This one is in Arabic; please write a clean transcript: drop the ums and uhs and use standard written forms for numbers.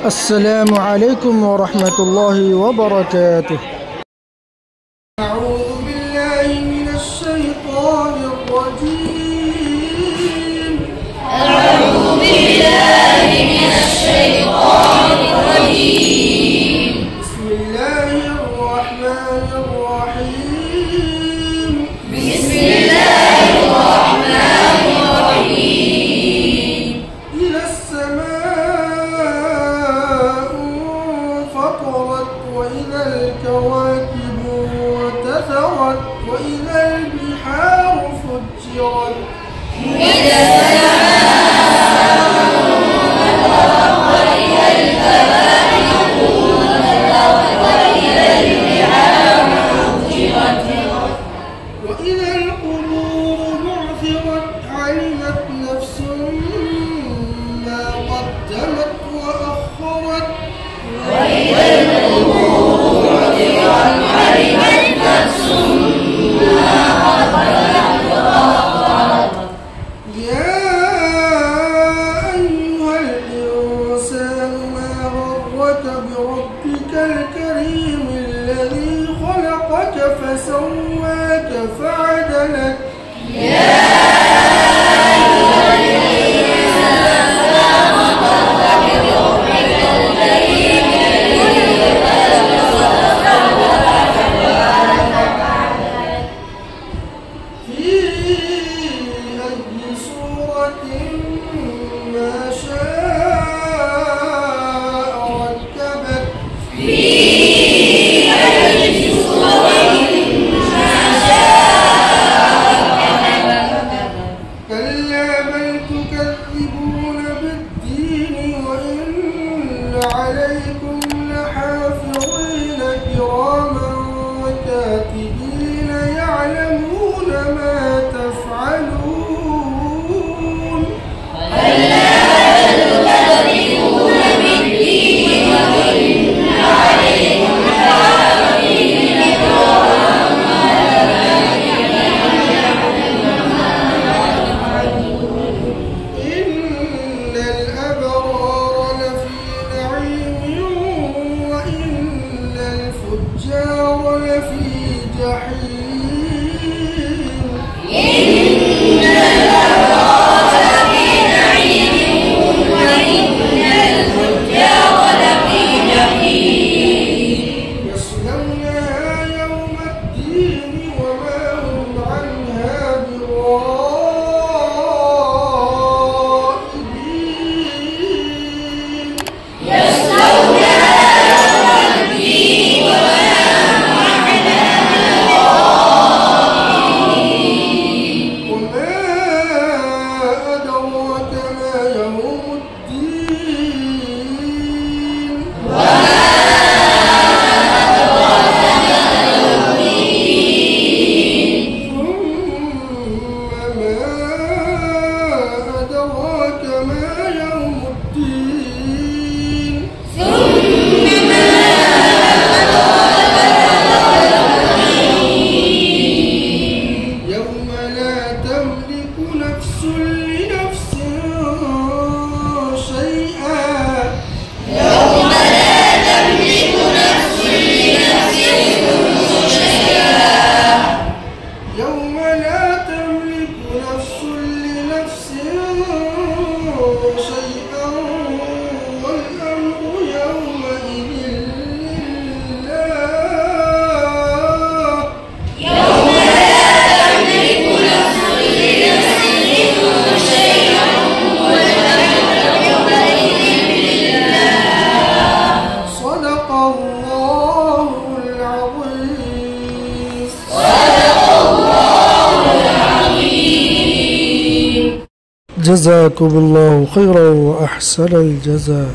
السلام عليكم ورحمة الله وبركاته. أعوذ بالله من الشيطان الرجيم. أعوذ بالله من الشيطان الرجيم. بسم الله الرحمن الرحيم. بسم الله الرحمن الرحيم. إذا السماء انفطرت وإذا الكواكب انتثرت وإذا البحار فجرت وإذا السماء وإذا الكواكب انتثرت وإذا البحار فجرت وإذا القبور بعثرت علمت نفس ما قدمت وأخرت وإذا القبور بعثرت علمت نفس ما قدمت وأخرت. يا أيها الإنسان ما غرك بربك الكريم الذي خلقك فسواك فعدلك في أي صورة ما شاء ركبك كلا بل تكذبون بالدين وإن عليكم لحافظين كراما كاتبين يعلمون ما تفعلون إن الأبرار لفي نعيم وإن الفجار لفي جحيم يصلونها يوم الدين وما هم عنها بغائبين وما أدراك ما يوم الدين ثم ما أدراك ما يوم الدين يوم لا تملك نفس لنفس شيئا يوم لا تملك نفس لنفس شيئا والأمر يومئذ لله صدق الله العظيم. جزاكم الله خيرا وأحسن الجزاء.